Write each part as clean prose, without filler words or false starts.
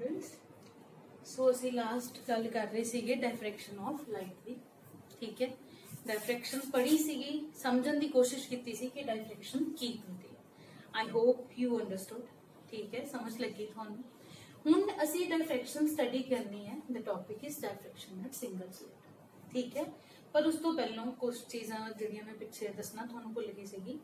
Students so असी last गल कर रहे सीगे डायफ्रैक्शन ऑफ लाइट की। ठीक है, डायफ्रैक्शन पढ़ी सीगी, समझने की कोशिश की सी कि डायफ्रैक्शन की होंदी है। I hope you understood. ठीक है, समझ लगी थानू। हुण असी डायफ्रैक्शन स्टडी करनी है। The topic is diffraction at single slit. ठीक है, पर उस तो पहलों कुछ चीज़ां जिहड़ियां मैं पिछे दसना थानू भुल गई सीगी।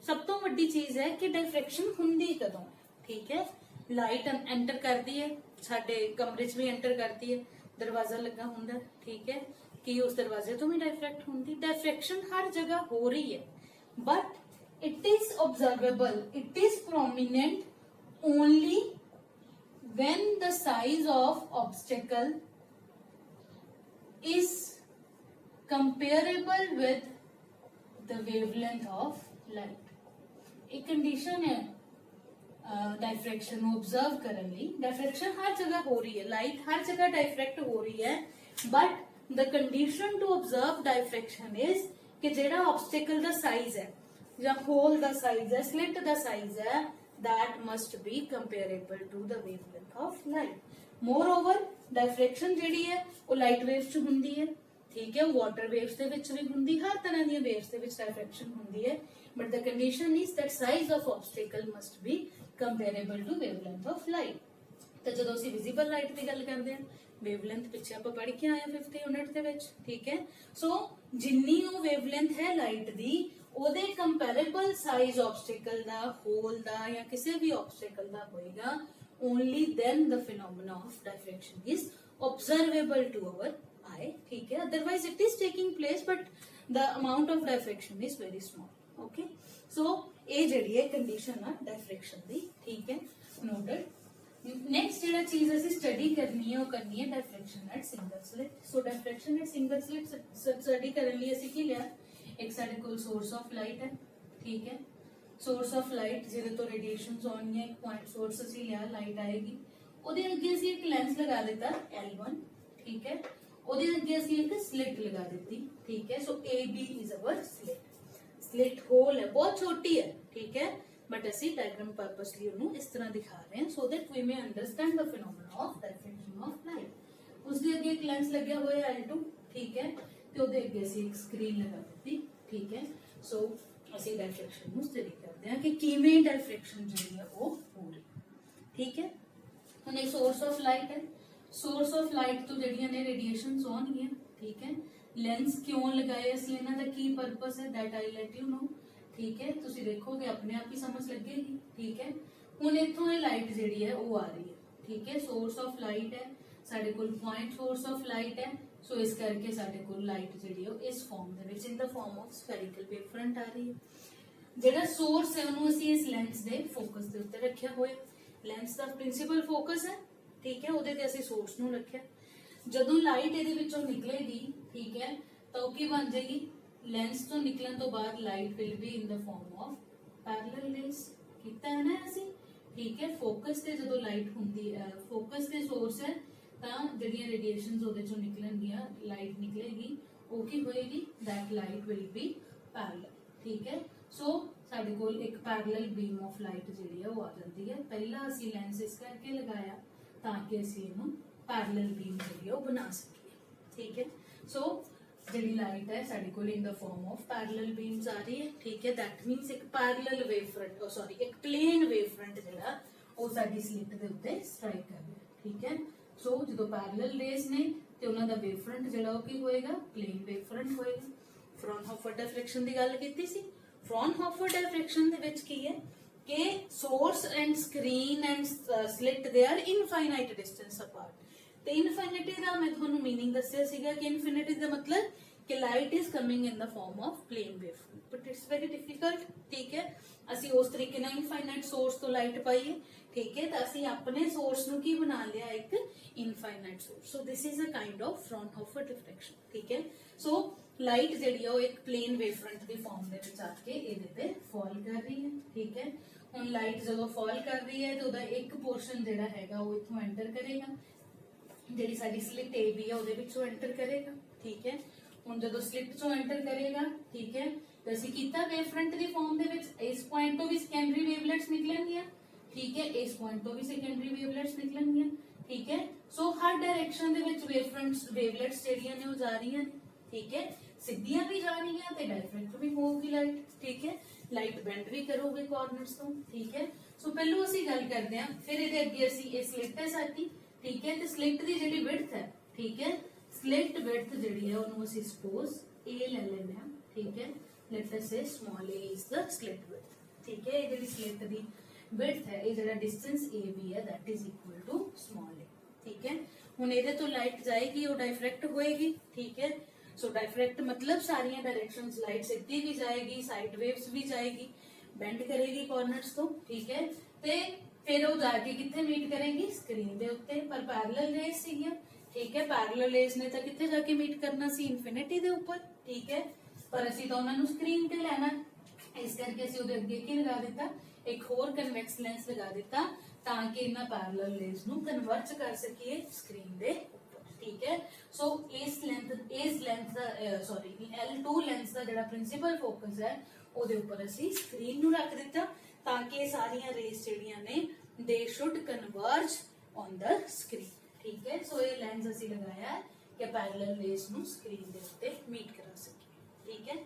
सब तो वड्डी चीज है कि डायफ्रैक्शन हुंदी कदों। ठीक है, लाइट एंटर करती है, साडे कमरे च भी एंटर करती है, दरवाजा लगा हुंदा। ठीक है, कि उस दरवाजे तो भी डायफ्रैक्ट होंदी। डायफ्रैक्शन हर जगह हो रही है, but it is observable, it is prominent only when the size of obstacle is comparable with the wavelength of light। एक कंडीशन है डायफ्रैक्शन को ऑब्जर्व करने लिए। डायफ्रैक्शन हर जगह हो रही है, लाइट हर जगह डायफ्रैक्ट हो रही है, but the condition to observe diffraction is कि जेड़ा ऑब्स्टिकल दा साइज है या होल दा साइज है, स्लिट दा साइज है, that must be comparable to the wavelength of light। moreover diffraction जेड़ी है वो लाइट वेव्स च हुंदी है। ठीक है, वाटर वेव्स दे विच भी हुंदी, हर तरह दी वेव्स दे विच डायफ्रैक्शन हुंदी है, but the condition is that size of obstacle must be comparable to wavelength of light. तो जदों असीं विजिबल लाइट की गल करदे हां, वेवलेंथ पिछे आपां पढ़ के आए 5th यूनिट दे विच। ठीक है, सो जिन्नी वो वेवलेंथ है लाइट दी, ओदे कंपेरेबल साइज ऑब्स्टिकल दा, होल दा या किसी भी ऑब्स्टिकल दा होएगा, only then the phenomena of diffraction is observable to our eye. ठीक है, otherwise it is taking place but the amount of diffraction is very small. Okay, so ये जिहड़ी है कंडीशन है डायफ्रैक्शन दी। ठीक है, नोटेड। नेक्स्ट जिहड़ा चीज असीं स्टडी करनी है वो करनी है diffraction at single slit. So diffraction at single slit study करने लिए असीं की लिया, एक साडे कोल सोर्स ऑफ लाइट है। ठीक है, सोर्स ऑफ लाइट जिहदे तो रेडिएशंस आउणगीआं, एक पॉइंट सोर्स असीं लिया, लाइट आएगी, ओदे अगे असीं एक लेंस लगा दिता L1। ठीक है, ओदे अगे असीं एक स्लिट लगा दित्ती। ठीक है, so AB is our slit. Slit hole है, बहुत छोटी है। ठीक है, बट असीं डायग्राम पर्पसली उन्होंने इस तरह दिखा रहे हैं so that we may understand the phenomena of diffraction of light. उसके अगे एक लेंस लगे हुए L2। ठीक है, ते ओदे अगे असीं एक स्क्रीन लगा दित्ती। ठीक है, सो असीं डायफ्रैक्शन नूं स्टडी करदे हां कि किवें डायफ्रैक्शन जिहड़ी है वो हो रही। ठीक है, हुण एक सोर्स ऑफ लाइट है, सोर्स ऑफ लाइट तो जिहड़ियां ने रेडिएशंस आउणगीआं। ठीक है, लेंस क्यों लगाए असीं, इन्हां दा की पर्पस है, that I let you know. ठीक है, तुसीं देखोगे अपने आप ही समझ लगेगी। ठीक है, हुण इत्थों ये लाइट जिहड़ी है वो आ रही है। ठीक है, सोर्स ऑफ लाइट है, साडे कोल पॉइंट सोर्स ऑफ लाइट है, सो इस करके साडे कोल लाइट जिहड़ी है इस फॉर्म दे विच in the form of spherical wave front आ रही है। जिहड़ा सोर्स है उन्होंने असीं इस लेंस दे फोकस दे उत्ते रखिया होया। लेंस दा प्रिंसिपल फोकस है। ठीक है, ओदे ते असीं सोर्स नूं रखिया। जदों लाइट इहदे विचों निकलेगी, ठीक है, तो की बन जाएगी, लेंस तो निकलन तो बाद light will be in the form of parallel raise. कीता है ना असीं। ठीक है, फोकस ते जदों लाइट हुंदी है, फोकस ते सोर्स है, ਤਾਂ ਜਿਹੜੀਆਂ ਰੇਡੀਏਸ਼ਨਸ ਉਹਦੇ ਚੋਂ ਨਿਕਲਣਗੀਆਂ, ਲਾਈਟ ਨਿਕਲੇਗੀ, ਉਹ ਕੀ ਹੋਏਗੀ, that light will be parallel. ਠੀਕ ਹੈ, ਸੋ ਸਾਡੇ ਕੋਲ ਇੱਕ ਪੈਰਲਲ ਬੀਮ ਆਫ ਲਾਈਟ ਜਿਹੜੀ ਹੈ ਉਹ ਆ ਜਾਂਦੀ ਹੈ। ਪਹਿਲਾਂ ਅਸੀਂ ਲੈਂਸ ਇਸ ਕਰਕੇ ਲਗਾਇਆ ਤਾਂ ਕਿ ਅਸੀਂ ਇਹਨੂੰ ਪੈਰਲਲ ਬੀਮ ਜਿਹੜੀ ਉਹ ਬਣਾ ਸਕੀਏ। ਠੀਕ ਹੈ, ਸੋ ਜਿਹੜੀ ਲਾਈਟ ਹੈ ਸਾਡੇ ਕੋਲ ਇਨ ਦਾ ਫਾਰਮ ਆਫ ਪੈਰਲਲ ਬੀਮਸ ਆ ਰਹੀ ਹੈ। ਠੀਕ ਹੈ, दैट मीन्स ਇੱਕ ਪੈਰਲਲ ਵੇਵ ਫਰੰਟ, ਸੌਰੀ ਇੱਕ ਪਲੇਨ ਵੇਵ ਫਰੰਟ ਜਿਹੜਾ ਉਹ ਸਾਡੀ ਸਲਿਟ ਦੇ ਉੱਤੇ ਸਟ੍ਰਾਈਕ ਕਰ ਰਿਹਾ। ਠੀਕ ਹੈ, सो जो पैरेलल रेज ने ते उन्हां दा वेव फ्रंट जिहड़ा ओह की होएगा, प्लेन वेव फ्रंट होएगा। फ्रॉनहोफर डायफ्रैक्शन दी गल कीती सी। फ्रॉनहोफर डायफ्रैक्शन दे विच की है कि source and screen and slit they are infinite distance apart. ते इनफिनिटी दा मैं तुहानू मीनिंग दस्सिया सीगा कि इनफिनिटी दा मतलब कि light is coming in the form of plane wave, but it's very difficult. ठीक है, असी उस तरीके नाल इनफाइनाइट सोर्स तो लाइट पाईए। ठीक है, तो असी अपने सोर्स नू की बना लिया एक infinite source. So this is a kind of Fraunhofer diffraction. ठीक है, सो लाइट जिहड़ी है एक प्लेन वेव फ्रंट की फॉर्म दे विच आके इहदे ते फॉल कर रही है। ठीक है, हुण लाइट जदों फॉल कर रही है तो उहदा एक पोर्शन जिहड़ा हैगा वो इत्थों एंटर करेगा, जिहड़ी साडी स्लिट ए बी है उहदे विचों एंटर करेगा। ठीक है, हुण जदों स्लिट चों एंटर करेगा, ठीक है, तो असीं कीता वेव फ्रंट की फॉर्म दे विच इस पॉइंट तो भी सेकेंडरी वेवलेट्स निकलणगीआं। ठीक है, इस पॉइंट तो भी सेकेंडरी वेवलेट्स निकलणगीआं। डायरेक्शन दे विच वेवलेट्स जेहड़ियां ने वो जा रही हैं, ठीक है, सीधियां भी जा रही हैं ते डायफ्रैक्ट भी होगी लाइट, ठीक है, लाइट बेंड भी करोगे कॉर्नर्स तो, ठीक है। सो पहलू ਅਸੀਂ ਗੱਲ ਕਰਦੇ ਹਾਂ, फिर ਇਹਦੇ ਅੱਗੇ ਅਸੀਂ ਇਹ ਸਲਿਟ ਹੈ ਸਾਡੀ, ठीक है, ਤੇ ਸਲਿਟ ਦੀ ਜਿਹੜੀ ਵਿਡਥ ਹੈ, ठीक है, ਸਲਿਟ ਵਿਡਥ ਜਿਹੜੀ ਹੈ ਉਹਨੂੰ ਅਸੀਂ ਸਪੋਜ਼ a ਲੈ ਲੈਂਦੇ ਹਾਂ, ठीक है, लेट अस से small a is the slit width, ठीक है। ਇਹ ਜਿਹੜੀ ਸਲਿਟ ਦੀ विड्थ है, ਇਹ ਜਿਹੜਾ डिस्टेंस AB है that is equal to small a, ठीक है। ਹੁਣ ਇਹਦੇ ਤੋਂ ਲਾਈਟ ਜਾਏਗੀ, ਉਹ ਡਾਇਫਰੈਕਟ ਹੋਏਗੀ, ठीक है। सो डायफ्रैक्ट मतलब सारियां डायरेक्शंस, लाइट सीधी भी जाएगी, साइड वेव्स भी जाएगी, बेंड करेगी कॉर्नर्स तो, ठीक है। ते फिर वो जाके किथे मीट करेगी, स्क्रीन दे उत्ते, पर पैरेलल रेस सीगियां, ठीक है। पैरेलल रेस ने तो किथे जाके मीट करना सी, इनफिनिटी दे ऊपर, ठीक है, पर असीं तो उन्हां नूं स्क्रीन ते लेना, इस करके असीं उहदे अगे की लगा दिता, एक होर कन्वेक्स लेंस लगा दिता ताकि इन्हां पैरेलल रेस नूं कन्वर्ज कर सकीए स्क्रीन दे, ठीक है। सो इस लेंथ सॉरी L2 लेंस का जिहड़ा प्रिंसिपल फोकस है ਉਹਦੇ ਉੱਪਰ ਅਸੀਂ ਸਕਰੀਨ ਨੂੰ ਰੱਖ ਦਿੱਤਾ ताकि ये सारियां रेस ਜਿਹੜੀਆਂ ਨੇ they should converge on the screen, ठीक है। सो ये लेंस ਅਸੀਂ ਲਗਾਇਆ ਹੈ ਕਿ ਪੈਰਲਲ ਰੇਸ ਨੂੰ ਸਕਰੀਨ ਦੇ ਉੱਤੇ ਮੀਟ ਕਰਾ ਸਕੀਏ, ਠੀਕ ਹੈ।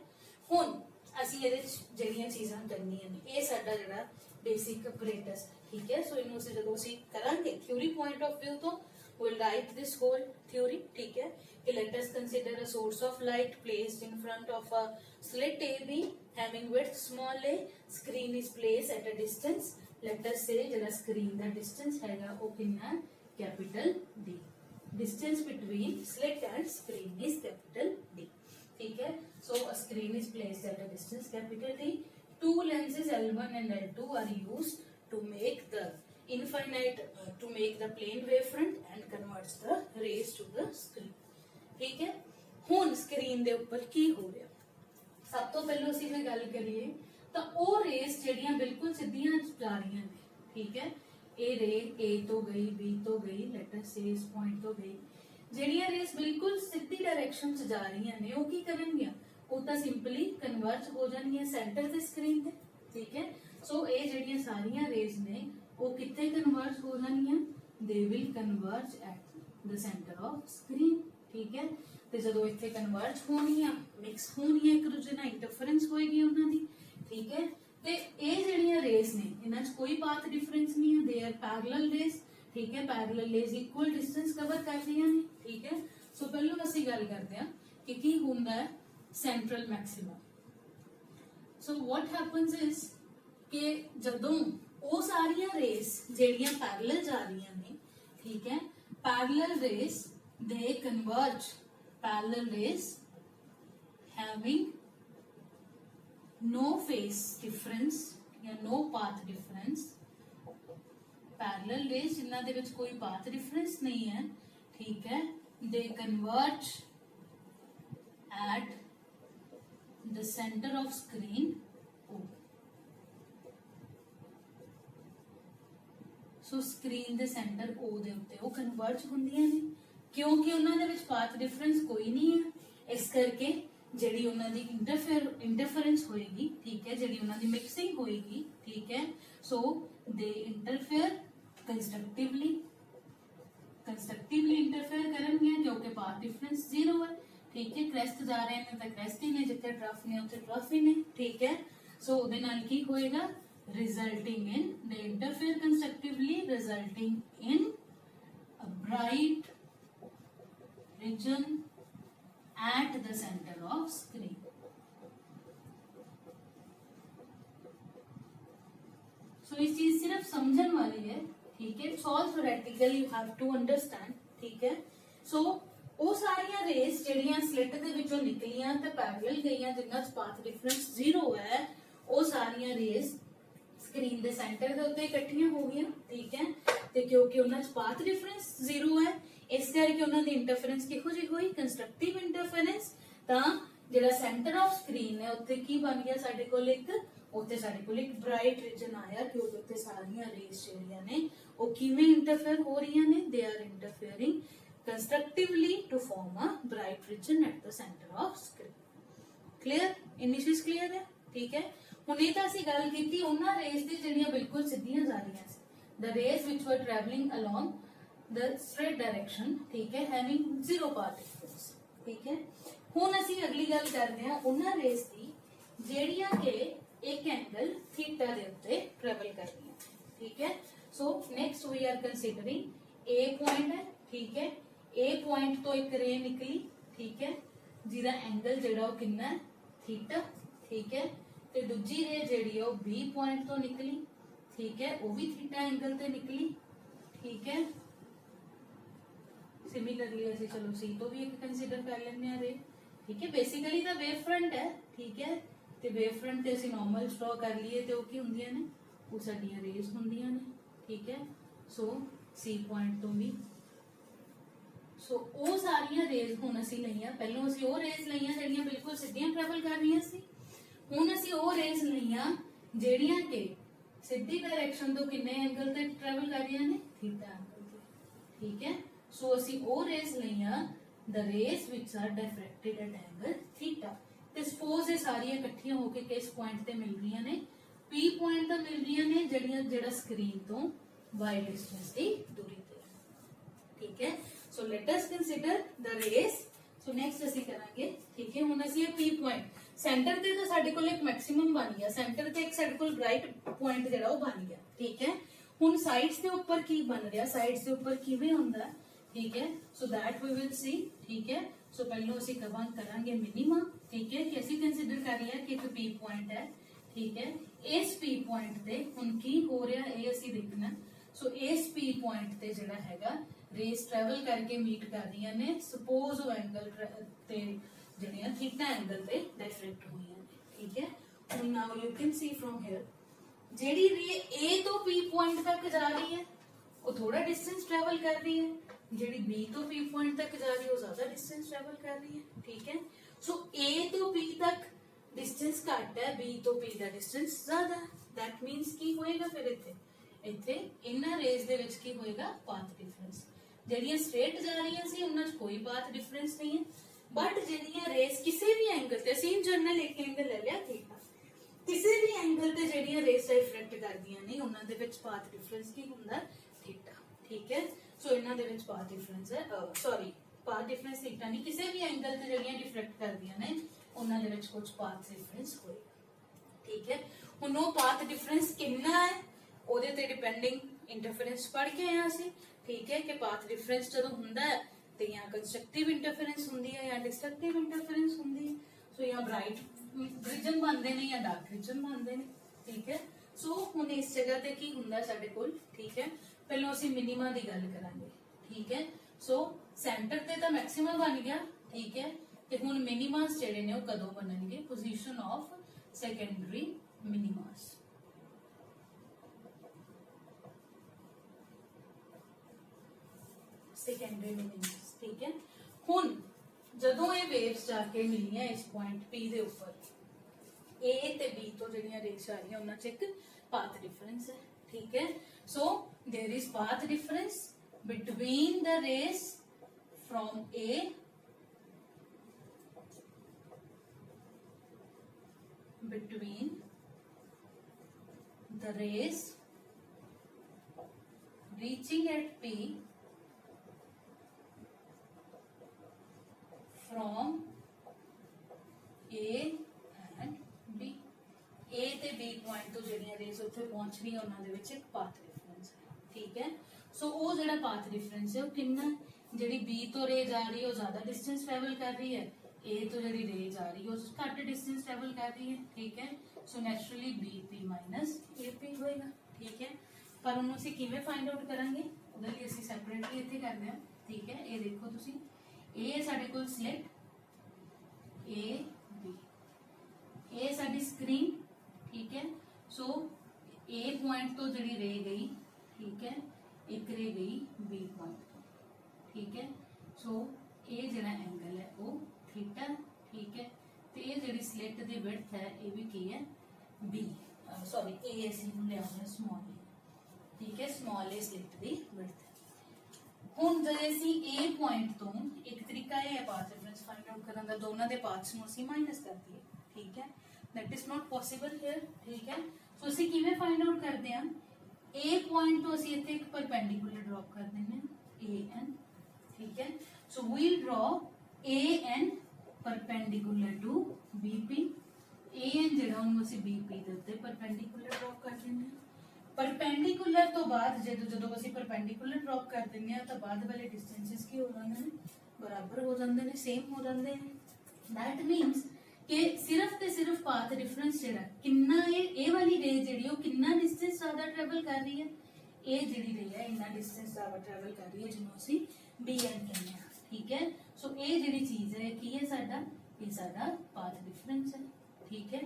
ਹੁਣ ਅਸੀਂ ਇਹਦੇ ਵਿੱਚ ਜਿਹੜੀਆਂ ਚੀਜ਼ਾਂ ਕਰਨੀਆਂ ਨੇ, ਇਹ ਸਾਡਾ ਜਿਹੜਾ ਬੇਸਿਕ ਆਪਰੇਟਸ, ठीक है। सो ਇਹਨੂੰ ਅਸੀਂ ਜਦੋਂ ਅਸੀਂ ਕਰਾਂਗੇ ਥਿਊਰੀ ਪੁਆਇੰਟ ਆਫ View ਤੋਂ we'll write this whole theory, ठीक है। कि let us consider a source of light placed in front of a slit AB having width small a, screen is placed at a distance, let us say jada screen da distance हैगा वो कितना, capital D, distance between slit and screen is capital D, ठीक है। so a screen is placed at a distance capital D, two lenses L1 and L2 are used to make the to make the plane wavefront and converts the rays to the screen, ठीक है। ਹੁਣ screen ਦੇ ਉੱਪਰ ਕੀ ਹੋ ਰਿਹਾ, ਸਭ ਤੋਂ ਪਹਿਲਾਂ ਅਸੀਂ ਜੇ ਗੱਲ ਕਰੀਏ ਤਾਂ ਉਹ ਰੇਸ ਜਿਹੜੀਆਂ ਬਿਲਕੁਲ ਸਿੱਧੀਆਂ ਜਾ ਰਹੀਆਂ ਨੇ, ਠੀਕ ਹੈ, ਇਹ ਰੇ A ਤੋਂ ਗਈ, B ਤੋਂ ਗਈ, ਲੈਟ ਅਸ ਸੇ ਇਸ ਪੁਆਇੰਟ ਤੋਂ ਗਈ, ਜਿਹੜੀਆਂ ਰੇਸ ਬਿਲਕੁਲ ਸਿੱਧੀ ਡਾਇਰੈਕਸ਼ਨ 'ਚ ਜਾ ਰਹੀਆਂ ਨੇ ਉਹ ਕੀ ਕਰਨਗੀਆਂ, ਉਹ ਤਾਂ ਸਿੰਪਲੀ ਕਨਵਰਜ ਹੋ ਜਾਣਗੀਆਂ ਸੈਂਟਰ ਤੇ ਸਕਰੀਨ ਤੇ, ਠੀਕ ਹੈ। ਸੋ ਇਹ ਜਿਹੜੀਆਂ ਸਾਰੀਆਂ ਰੇਸ ਨੇ ਉਹ ਕਿੱਥੇ ਕਨਵਰਜ ਹੋ ਜਾਣਗੀਆਂ, they will converge at the centre of screen, ठीक है। ਤੇ ਜਦੋਂ ਇੱਥੇ ਕਨਵਰਜ ਹੋਣੀਆਂ, ਮਿਕਸ ਹੋਣੀਆਂ, ਇੱਕ ਦੂਜੇ ਨਾਲ ਇੰਟਰਫਰੈਂਸ ਹੋਏਗੀ ਉਹਨਾਂ ਦੀ, ਠੀਕ ਹੈ। ਤੇ ਇਹ ਜਿਹੜੀਆਂ ਰੇਸ ਨੇ ਇਹਨਾਂ 'ਚ ਕੋਈ ਪਾਥ ਡਿਫਰੈਂਸ ਨਹੀਂ ਹੈ, ਦੇ ਆਰ ਪੈਰਲਲ ਰੇਸ, ਠੀਕ ਹੈ। Parallel race equal distance cover ਕਰਦੀਆਂ ਨੇ, ਠੀਕ ਹੈ। ਸੋ ਪਹਿਲਾਂ ਅਸੀਂ ਗੱਲ ਕਰਦੇ ਹਾਂ ਕਿ ਕੀ ਹੁੰਦਾ ਹੈ central maximum. So what happens is ਕਿ ਜਦੋਂ ਉਹ ਸਾਰੀਆਂ ਰੇਸ ਜਿਹੜੀਆਂ ਪੈਰਲਲ ਜਾ ਰਹੀਆਂ ਨੇ, ਠੀਕ ਹੈ, parallel race they converge, parallel rays having no phase difference या no path difference, parallel rays जिन्हां दे विच कोई path difference नहीं है, ठीक है, they converge at the center of screen O, so screen they center O दे उत्ते वो converge ਹੁੰਦੀਆਂ ਨੇ क्योंकि उन्होंने विच पाथ डिफरेंस कोई नहीं है, इस करके ਜਿਹੜੀ ਉਹਨਾਂ ਦੀ ਇੰਟਰਫੇਰੈਂਸ ਹੋਏਗੀ, ਠੀਕ ਹੈ, ਜਿਹੜੀ ਉਹਨਾਂ ਦੀ ਮਿਕਸਿੰਗ ਹੋਏਗੀ, ਠੀਕ ਹੈ। ਸੋ ਦੇ ਇੰਟਰਫੇਅਰ ਕੰਸਟਰਕਟਿਵਲੀ ਇੰਟਰਫੇਅਰ ਕਰਨਗੇ ਕਿਉਂਕਿ ਪਾਥ ਡਿਫਰੈਂਸ 0 ਹੈ, ਠੀਕ ਹੈ। ਕ੍ਰੈਸਟ ਜਾ ਰਹੇ ਨੇ ਤਾਂ ਕ੍ਰੈਸਟ ਹੀ ਨੇ, ਜਿੱਥੇ ਟਰਫ ਨੇ ਉੱਥੇ ਟਰਫ ਹੀ ਨੇ, ਠੀਕ ਹੈ। ਸੋ ਉਹਦੇ ਨਾਲ ਕੀ ਹੋਏਗਾ, resulting in they interfere constructively, resulting in a bright region at the center of screen, so इस चीज सिर्फ समझन वाली है, ठीक है। It's all theoretical, you have to understand, ठीक है। so ਉਹ ਸਾਰੀਆਂ ਰੇਸ ਜਿਹੜੀਆਂ ਸਲਿਟ ਦੇ ਵਿੱਚੋਂ ਨਿਕਲੀਆਂ ਤੇ ਪੈਰਲਲ ਗਈਆਂ ਜਿਨ੍ਹਾਂ 'ਚ ਪਾਥ ਡਿਫਰੈਂਸ 0 ਹੈ, ਉਹ ਸਾਰੀਆਂ ਰੇਸ ਸਕਰੀਨ ਦੇ ਸੈਂਟਰ ਦੇ ਉੱਤੇ ਇਕੱਠੀਆਂ ਹੋ ਗਈਆਂ, ਠੀਕ ਹੈ। ਤੇ ਕਿਉਂਕਿ ਉਹਨਾਂ 'ਚ ਪਾਥ ਡਿਫਰੈਂਸ 0 ਹੈ, ਇਸ ਕਰਕੇ ਉਹਨਾਂ ਦੀ ਇੰਟਰਫੇਰੈਂਸ ਕਿਹੋ ਜਿਹੀ ਹੋਈ, ਕੰਸਟਰਕਟਿਵ ਇੰਟਰਫੇਰੈਂਸ। ਤਾਂ ਜਿਹੜਾ ਸੈਂਟਰ ਆਫ ਸਕਰੀਨ ਹੈ ਉੱਥੇ ਕੀ ਬਣ ਗਿਆ, ਸਾਡੇ ਕੋਲ ਇੱਕ ਬ੍ਰਾਈਟ ਰੀਜਨ ਆਇਆ ਕਿਉਂਕਿ ਉੱਥੇ ਸਾਰੀਆਂ ਰੇਸ ਜਿਹੜੀਆਂ ਨੇ ਉਹ ਕਿਵੇਂ ਇੰਟਰਫੇਅਰ ਹੋ ਰਹੀਆਂ ਨੇ, they are interfering constructively to form a bright region at the centre of screen. Clear, ਇੰਨੀ ਚੀਜ਼ ਕਲੀਅਰ ਹੈ, ਠੀਕ ਹੈ। ਹੁਣ ਇਹ ਤਾਂ ਅਸੀਂ ਗੱਲ ਕੀਤੀ ਉਹਨਾਂ ਰੇਸ ਦੀ ਜਿਹੜੀਆਂ ਬਿਲਕੁਲ ਸਿੱਧੀਆਂ ਜਾ ਰਹੀਆਂ ਸੀ, the rays which were traveling along the straight direction, ठीक है, having zero path difference, ठीक है। ਹੁਣ ਅਸੀਂ ਅਗਲੀ ਗੱਲ ਕਰਦੇ ਹਾਂ ਉਹਨਾਂ ਰੇਸ ਦੀ ਜਿਹੜੀਆਂ ਕਿ ਇੱਕ ਐਂਗਲ ਥੀਟਾ ਦੇ ਉੱਤੇ ਟਰੈਵਲ ਕਰਦੀਆਂ, ਠੀਕ ਹੈ। So next we are considering A point ਹੈ, ਠੀਕ ਹੈ। A ਪੁਆਇੰਟ ਤੋਂ ਇੱਕ ਰੇ ਨਿਕਲੀ, ਠੀਕ ਹੈ, ਜਿਹਦਾ ਐਂਗਲ ਜਿਹੜਾ ਉਹ ਕਿੰਨਾ ਹੈ, ਥੀਟਾ, ਠੀਕ ਹੈ। ਤੇ ਦੂਜੀ ਰੇ ਜਿਹੜੀ ਹੈ ਉਹ B ਪੁਆਇੰਟ ਤੋਂ ਨਿਕਲੀ, ठीक है, वो भी थीटा एंगल ते निकली, ठीक है। सिमिलरली ऐसे चलो सी तो भी एक कंसीडर कर लेने आ रे, ठीक है। बेसिकली द वेव फ्रंट है, ठीक है, ते वेव फ्रंट ते असि नॉर्मल ड्रॉ कर लिए ते वो की हुंदियां ने, वो साडियां रेज हुंदियां ने, ठीक है। सो सी पॉइंट तो भी सो वो सारियां रेज हुण असि लईआं, पहलों असि वो रेज लईआं जेहड़ियां बिल्कुल सीधियां ट्रैवल कर रहीआं सी, हुण असि वो रेज लईआं जेहड़ियां के सीधी डायरेक्शन तो किन्ने एंगल ते ट्रैवल कर रही ने, थीटा एंगल ते, ठीक है। सो असी ओ रेज लईआं the rays which are diffracted at angle theta, ते सपोज ये सारियां इकट्ठियां होके किस पॉइंट ते मिल रही ने, P पॉइंट ते मिल रही ने, जेड़ा स्क्रीन तो y डिस्टेंस की दूरी ते, ठीक है। So let us consider the rays. So next ਅਸੀਂ ਕਰਾਂਗੇ, ठीक है। ਹੁਣ ਅਸੀਂ ਇਹ P पॉइंट सेंटर ते तो साडे कोल एक मैक्सिमम बन गया, सेंटर ते एक साडे कोल ब्राइट पॉइंट जेड़ा वो बन गया, ठीक है। हुन साइड्स दे ऊपर की बन रहा, साइड्स दे ऊपर किवें हुंदा, ठीक है। So that we will see, ठीक है। सो पहलो ਅਸੀਂ कवर करांगे मिनिमा, ठीक है, कि ਅਸੀਂ कंसीडर कर लिया कि एक P पॉइंट है, ठीक है। इस P पॉइंट ते हुन की हो रहा है ਅਸੀਂ देखना। सो इस P पॉइंट ते जेड़ा हैगा रेस ट्रैवल करके मीट कर रही ने, सपोज वो एंगल ते ਜਿਹੜੀਆਂ ਥੀਟਾ ਐਂਗਲ ਤੇ ਡਿਫਰੈਕਟ ਹੋਈਆਂ ਨੇ, ਠੀਕ ਹੈ। ਹੁਣ now you can see from here ਜਿਹੜੀ ਰੇ A ਤੋਂ P ਪੁਆਇੰਟ ਤੱਕ ਜਾ ਰਹੀ ਹੈ ਉਹ ਥੋੜਾ ਡਿਸਟੈਂਸ ਟਰੈਵਲ ਕਰ ਰਹੀ ਹੈ, ਜਿਹੜੀ B ਤੋਂ P ਪੁਆਇੰਟ ਤੱਕ ਜਾ ਰਹੀ ਹੈ ਉਹ ਜ਼ਿਆਦਾ ਡਿਸਟੈਂਸ ਟਰੈਵਲ ਕਰ ਰਹੀ ਹੈ, ਠੀਕ ਹੈ। ਸੋ A ਤੋਂ B ਤੱਕ ਡਿਸਟੈਂਸ ਘੱਟ ਹੈ, B ਤੋਂ P ਦਾ ਡਿਸਟੈਂਸ ਜ਼ਿਆਦਾ ਹੈ। ਦੈਟ ਮੀਨਸ ਕੀ ਹੋਏਗਾ ਫਿਰ ਇੱਥੇ ਇਹਨਾਂ ਰੇਜ਼ ਦੇ ਵਿੱਚ ਕੀ ਹੋਏਗਾ, ਪਾਥ ਡਿਫਰੈਂਸ। ਜਿਹੜੀਆਂ ਸਟ੍ਰੇਟ ਜਾ ਰਹੀਆਂ ਸੀ ਉਹਨਾਂ 'ਚ ਕੋਈ ਪਾਥ ਡਿਫਰੈਂਸ ਨਹੀਂ ਹੈ, बट ਜਿਹੜੀਆਂ ਰੇਸ ਕਿਸੇ ਵੀ ਐਂਗਲ ਤੇ ਅਸੀਂ ਜਨਰਲ ਇੱਕ ਐਂਗਲ ਲੈ ਲਿਆ ਥੀਟਾ, ਕਿਸੇ ਵੀ ਐਂਗਲ ਤੇ ਜਿਹੜੀਆਂ ਰੇਸ ਰਿਫਲੈਕਟ ਕਰਦੀਆਂ ਨੇ ਉਹਨਾਂ ਦੇ ਵਿੱਚ ਪਾਥ ਡਿਫਰੈਂਸ ਕੀ ਹੁੰਦਾ, ਥੀਟਾ, ਠੀਕ ਹੈ। ਸੋ ਇਹਨਾਂ ਦੇ ਵਿੱਚ ਪਾਥ ਡਿਫਰੈਂਸ ਹੈ, ਸੌਰੀ ਪਾਥ ਡਿਫਰੈਂਸ ਥੀਟਾ ਨਹੀਂ, ਕਿਸੇ ਵੀ ਐਂਗਲ ਤੇ ਜਿਹੜੀਆਂ ਰਿਫਲੈਕਟ ਕਰਦੀਆਂ ਨੇ ਉਹਨਾਂ ਦੇ ਵਿੱਚ ਕੁਝ ਪਾਥ ਡਿਫਰੈਂਸ ਹੋਏਗਾ, ਠੀਕ ਹੈ। ਹੁਣ ਉਹ ਪਾਥ ਡਿਫਰੈਂਸ ਕਿੰਨਾ ਹੈ ਉਹਦੇ ਤੇ ਡਿਪੈਂਡਿੰਗ ਇੰਟਰਫੇਰੈਂਸ ਪੜ੍ਹ ਕੇ ਆਇਆ ਸੀ, ਠੀਕ ਹੈ, ਕਿ ਪਾਥ ਡਿਫਰੈਂਸ ਜਦੋਂ ਹੁੰਦਾ ਹੈ ਤੇ ਜਾਂ ਕੰਸਟਰਕਟਿਵ ਇੰਟਰਫੇਰੈਂਸ ਹੁੰਦੀ ਹੈ ਜਾਂ ਡਿਸਟਰਕਟਿਵ ਇੰਟਰਫੇਰੈਂਸ ਹੁੰਦੀ ਹੈ। ਸੋ ਜਾਂ ਬ੍ਰਾਈਟ ਰੀਜਨ ਬਣਦੇ ਨੇ ਜਾਂ ਡਾਰਕ ਰੀਜਨ ਬਣਦੇ ਨੇ, ਠੀਕ ਹੈ। ਸੋ ਹੁਣ ਇਸ ਜਗ੍ਹਾ ਤੇ ਕੀ ਹੁੰਦਾ ਸਾਡੇ ਕੋਲ, ਠੀਕ ਹੈ। ਪਹਿਲਾਂ ਅਸੀਂ ਮਿਨੀਮਾ ਦੀ ਗੱਲ ਕਰਾਂਗੇ, ਠੀਕ ਹੈ। ਸੋ ਸੈਂਟਰ ਤੇ ਤਾਂ ਮੈਕਸਿਮਮ ਬਣ ਗਿਆ, ਠੀਕ ਹੈ, ਤੇ ਹੁਣ ਮਿਨੀਮਾਸ ਜਿਹੜੇ ਨੇ ਉਹ ਕਦੋਂ ਬਣਨਗੇ, position of secondary minimas. Secondary minimas, ठीक है। हुन जदों ये वेव्स जाके मिलियां इस पॉइंट P दे ऊपर A ते B तो ਜਿਹੜੀਆਂ ਰੇਸ ਆ ਰਹੀਆਂ ਉਹਨਾਂ 'ਚ ਇੱਕ ਪਾਥ ਡਿਫਰੈਂਸ ਹੈ, ਠੀਕ ਹੈ। So there is path difference between the rays from A between the rays reaching at P from A and B, A ਤੇ B ਪੁਆਇੰਟ ਤੋਂ ਜਿਹੜੀਆਂ ਰੇਸ ਉੱਥੇ ਪਹੁੰਚ ਰਹੀਆਂ ਉਹਨਾਂ ਦੇ ਵਿੱਚ ਇੱਕ ਪਾਥ ਡਿਫਰੈਂਸ ਹੈ, ਠੀਕ ਹੈ। ਸੋ ਉਹ ਜਿਹੜਾ ਪਾਥ ਡਿਫਰੈਂਸ ਹੈ ਉਹ ਕਿੰਨਾ, ਜਿਹੜੀ B ਤੋਂ ਰੇ ਜਾ ਰਹੀ ਹੈ ਉਹ ਜ਼ਿਆਦਾ ਡਿਸਟੈਂਸ ਟਰੈਵਲ ਕਰ ਰਹੀ ਹੈ, A ਤੋਂ ਜਿਹੜੀ ਰੇ ਜਾ ਰਹੀ ਹੈ ਉਹ ਘੱਟ ਡਿਸਟੈਂਸ ਟਰੈਵਲ ਕਰ ਰਹੀ ਹੈ, ਠੀਕ ਹੈ। ਸੋ ਨੈਚੁਰਲੀ BP ਮਾਈਨਸ AP ਹੋਏਗਾ, ਠੀਕ ਹੈ। ਪਰ ਉਹਨੂੰ ਅਸੀਂ ਕਿਵੇਂ ਫਾਈਂਡ ਆਊਟ ਕਰਾਂਗੇ ਉਹਦੇ ਲਈ ਅਸੀਂ ਸੈਪਰੇਟਲੀ ਇੱਥੇ ਕਰਦੇ ਹਾਂ, ਠੀਕ ਹੈ। ਇਹ ਦੇਖੋ ਤੁਸੀਂ, ਇਹ ਸਾਡੇ ਕੋਲ ਸਲਿਟ A B, ਇਹ ਸਾਡੀ ਸਕਰੀਨ, ਠੀਕ ਹੈ। ਸੋ A ਪੁਆਇੰਟ ਤੋਂ ਜਿਹੜੀ ਰੇ ਗਈ, ਠੀਕ ਹੈ, ਇੱਕ ਰੇ ਗਈ B ਪੁਆਇੰਟ ਤੋਂ, ਠੀਕ ਹੈ। ਸੋ ਇਹ ਜਿਹੜਾ ਐਂਗਲ ਹੈ ਉਹ ਥੀਟਾ, ਠੀਕ ਹੈ। ਤੇ ਇਹ ਜਿਹੜੀ ਸਲਿਟ ਦੀ ਵਿਡਥ ਹੈ ਇਹ ਵੀ ਕੀ ਹੈ, B, ਸੌਰੀ A ਅਸੀਂ ਨੂੰ ਲਿਆਉਂਦੇ ਸਮਾਲ A, ਠੀਕ ਹੈ, small A slit the width. ਹੁਣ ਜੇ ਅਸੀਂ A ਪੁਆਇੰਟ ਤੋਂ ਇੱਕ ਤਰੀਕਾ ਇਹ ਹੈ ਪਾਥ ਡਿਫਰੈਂਸ ਫਾਈਂਡ ਆਊਟ ਕਰਨ ਦਾ, ਦੋਨਾਂ ਦੇ ਪਾਥਸ ਨੂੰ ਅਸੀਂ ਮਾਈਨਸ ਕਰ ਦਈਏ, ਠੀਕ ਹੈ। that is not possible here, ਠੀਕ ਹੈ। ਸੋ ਅਸੀਂ ਕਿਵੇਂ ਫਾਈਂਡ ਆਊਟ ਕਰਦੇ ਹਾਂ, A ਪੁਆਇੰਟ ਤੋਂ ਅਸੀਂ ਇੱਥੇ ਇੱਕ ਪਰਪੈਂਡੀਕੂਲਰ ਡ੍ਰੌਪ ਕਰ ਦਿੰਦੇ ਹਾਂ, A AN, ठीक है। सो we'll draw AN perpendicular to BP, AN ਜਿਹੜਾ ਉਹਨੂੰ ਅਸੀਂ BP ਦੇ ਉੱਤੇ perpendicular draw ਕਰ ਦਿੰਦੇ ਹਾਂ। परपेंडिकुलर तो बाद ਜਦੋਂ ਅਸੀਂ परपेंडिकुलर ਡ੍ਰੌਪ ਕਰ ਦਿੰਦੇ ਆ ਤਾਂ ਬਾਅਦ ਵਾਲੇ ਡਿਸਟੈਂਸਸ ਕੀ ਹੋ ਜਾਂਦੇ ਨੇ, ਬਰਾਬਰ ਹੋ ਜਾਂਦੇ ਨੇ, ਸੇਮ ਹੋ ਜਾਂਦੇ ਨੇ। दैट मीन्स कि सिर्फ ते सिर्फ पाथ डिफरेंस ਜਿਹੜਾ ਕਿੰਨਾ ਇਹ ਵਾਲੀ ਰੇ ਜਿਹੜੀ ਉਹ ਕਿੰਨਾ ਡਿਸਟੈਂਸ ਜ਼ਿਆਦਾ ਟਰੈਵਲ ਕਰ ਰਹੀ ਹੈ, ਇਹ ਜਿਹੜੀ ਰੇ ਹੈ ਇੰਨਾ ਡਿਸਟੈਂਸ ਜ਼ਿਆਦਾ ਟਰੈਵਲ ਕਰ ਰਹੀ ਹੈ ਜਿਹਨੂੰ ਅਸੀਂ BN ਕਹਿੰਦੇ ਆ, ਠੀਕ ਹੈ। ਸੋ ਇਹ ਜਿਹੜੀ ਚੀਜ਼ ਹੈ ਕੀ ਹੈ ਸਾਡਾ, ਇਹ ਸਾਡਾ ਪਾਥ ਡਿਫरेंस है, ठीक है।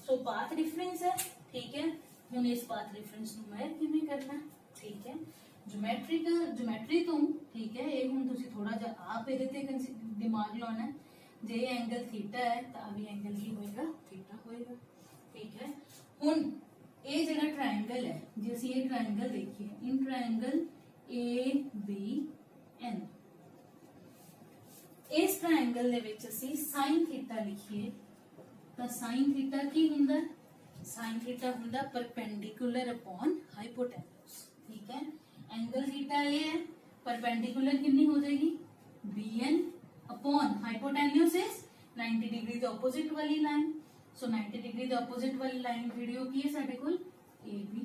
सो पाथ डिफरेंस है, ठीक है। ਹੁਣ ਇਸ ਪਾਥ ਡਿਫरेंस ਨੂੰ ਮੈਂ ਕਿਵੇਂ ਕਰਨਾ, ਠੀਕ ਹੈ। ਜਿਓਮੈਟਰੀ ਤੋਂ, ਠੀਕ ਹੈ। ਇਹ ਹੁਣ ਤੁਸੀਂ ਥੋੜਾ ਜਿਹਾ ਆਪ ਇਹਦੇ ਤੇ ਦਿਮਾਗ ਲਾਉਣਾ ਹੈ। ਜੇ एंगल थीटा है तो अभी एंगल की होएगा, थीटा होएगा, ठीक है। ਹੁਣ ਇਹ ਜਿਹੜਾ ट्रायंगल है, ਜੇ ਅਸੀਂ ਇਹ ट्रायंगल देखिए, इन ट्रायंगल ABN, ਇਸ ट्रायंगल ਦੇ ਵਿੱਚ ਅਸੀਂ sin थीटा लिखिए ਤਾਂ sin थीटा ਕੀ ਹੁੰਦਾ, sin थीटा ਹੁੰਦਾ परपेंडिकुलर अपॉन हाइपोटेन्यूज, ठीक है। एंगल थीटा ये है, परपेंडिकुलर कितनी हो जाएगी BN upon hypotenuse is 90 degree के ऑपोजिट वाली लाइन। सो 90 डिग्री के ऑपोजिट वाली लाइन ਜਿਹੜੀ ਹੋ ਕੀ ਹੈ ਸਾਡੇ ਕੋਲ AB,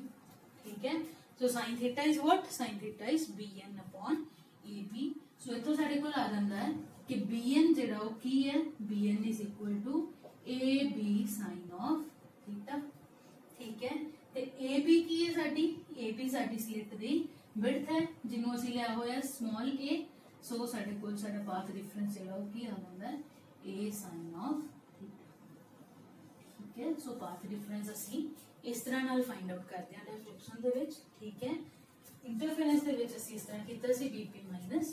ठीक है। सो sin theta is what, sin theta is BN upon AB। सो ਇਥੋਂ ਸਾਡੇ ਕੋਲ ਆ ਜਾਂਦਾ ਹੈ ਕਿ BN ਜਿਹੜਾ ਉਹ ਕੀ ਹੈ, BN is equal to AB sin of theta, ठीक है। ਤੇ AB ਕੀ ਹੈ ਸਾਡੀ, AB ਸਾਡੀ ਸਲਿਟ ਦੀ ਵਿਡਥ ਹੈ ਜਿਹਨੂੰ ਅਸੀਂ ਲਿਆ ਹੋਇਆ ਸਮਾਲ a। ਸੋ ਸਾਡੇ ਕੋਲ ਸਾਡਾ ਪਾਥ ਡਿਫरेंस ਜਿਹੜਾ ਉਹ ਕੀ ਆ ਜਾਂਦਾ ਹੈ A sin of theta, ਠੀਕ ਹੈ। ਸੋ ਪਾਥ ਡਿਫरेंस ਅਸੀਂ ਇਸ ਤਰ੍ਹਾਂ ਨਾਲ ਫਾਈਂਡ ਆਊਟ ਕਰਦੇ ਹਾਂ ਡਾਇਰੈਕਸ਼ਨ ਦੇ ਵਿੱਚ, ਠੀਕ ਹੈ। ਇੰਟਰਫੇਰੈਂਸ ਦੇ ਵਿੱਚ ਅਸੀਂ ਇਸ ਤਰ੍ਹਾਂ ਕੀਤਾ ਸੀ BP ਮਾਈਨਸ,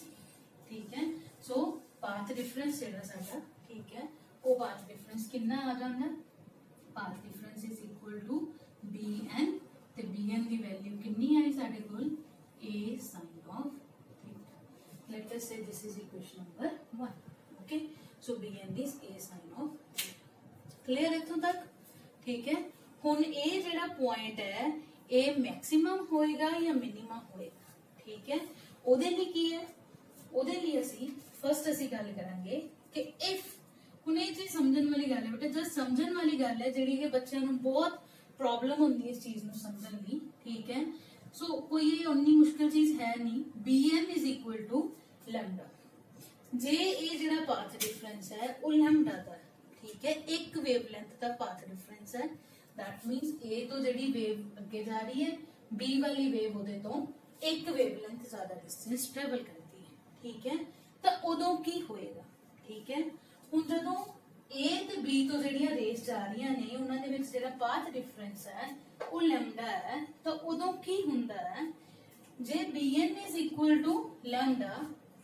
ਠੀਕ ਹੈ। ਸੋ ਪਾਥ ਡਿਫरेंस ਜਿਹੜਾ ਸਾਡਾ, ਠੀਕ ਹੈ, ਉਹ ਪਾਥ ਡਿਫरेंस ਕਿੰਨਾ ਆ ਜਾਂਦਾ, path difference is equal to BN ਤੇ BN ਦੀ ਵੈਲਿਊ ਕਿੰਨੀ ਆਈ ਸਾਡੇ ਕੋਲ A sin of theta। let us say this is equation number 1, okay। so BN is A sin of theta, clear ਇੱਥੋਂ ਤੱਕ, ਠੀਕ ਹੈ। ਹੁਣ ਇਹ ਜਿਹੜਾ ਪੁਆਇੰਟ ਹੈ ਇਹ ਮੈਕਸਿਮਮ ਹੋਏਗਾ ਜਾਂ ਮਿਨੀਮਮ ਹੋਏਗਾ, ਠੀਕ ਹੈ। ਉਹਦੇ ਲਈ ਕੀ ਹੈ, ਉਹਦੇ ਲਈ ਅਸੀਂ ਫਸਟ ਅਸੀਂ ਗੱਲ ਕਰਾਂਗੇ ਕਿ ਇਫ, ਹੁਣ ਇਹ ਚੀਜ਼ ਸਮਝਣ ਵਾਲੀ ਗੱਲ ਹੈ ਬੇਟਾ, ਜਦ ਸਮਝਣ ਵਾਲੀ ਗੱਲ ਹੈ ਜਿਹੜੀ ਕਿ ਬੱਚਿਆਂ ਨੂੰ ਬਹੁਤ ਪ੍ਰੋਬਲਮ ਹੁੰਦੀ ਹੈ ਇਸ ਚੀਜ਼ ਨੂੰ ਸਮਝਣ ਦੀ, ਠੀਕ ਹੈ। ਸੋ ਕੋਈ ਇਹ ਉਨੀ ਮੁਸ਼ਕਿਲ ਚੀਜ਼ ਹੈ ਨਹੀਂ। BN is equal to lambda, ਜੇ ਇਹ ਜਿਹੜਾ ਪਾਥ ਡਿਫरेंस ਹੈ ਉਹ lambda ਦਾ, ਠੀਕ ਹੈ, ਇੱਕ ਵੇਵਲੈਂਥ ਦਾ ਪਾਥ ਡਿਫरेंस ਹੈ। दैट मींस A ਤੋਂ ਜਿਹੜੀ ਵੇਵ ਅੱਗੇ ਜਾ ਰਹੀ ਹੈ, B ਵਾਲੀ ਵੇਵ ਉਹਦੇ ਤੋਂ ਇੱਕ ਵੇਵਲੈਂਥ ਜ਼ਿਆਦਾ ਡਿਸਟੈਂਸ ਟਰੈਵਲ ਕਰਦੀ ਹੈ, ਠੀਕ ਹੈ। ਤਾਂ ਉਦੋਂ ਕੀ ਹੋਏਗਾ, ਠੀਕ ਹੈ। ਹੁਣ ਜਦੋਂ A ਤੇ B ਤੋਂ ਜਿਹੜੀਆਂ ਰੇਸ ਜਾ ਰਹੀਆਂ ਨੇ ਉਹਨਾਂ ਦੇ ਵਿੱਚ ਜਿਹੜਾ ਪਾਥ ਡਿਫरेंस ਹੈ ਉਹ ਲੈਮਡਾ ਹੈ, ਤਾਂ ਉਦੋਂ ਕੀ ਹੁੰਦਾ ਹੈ, ਜੇ BN is equal to lambda,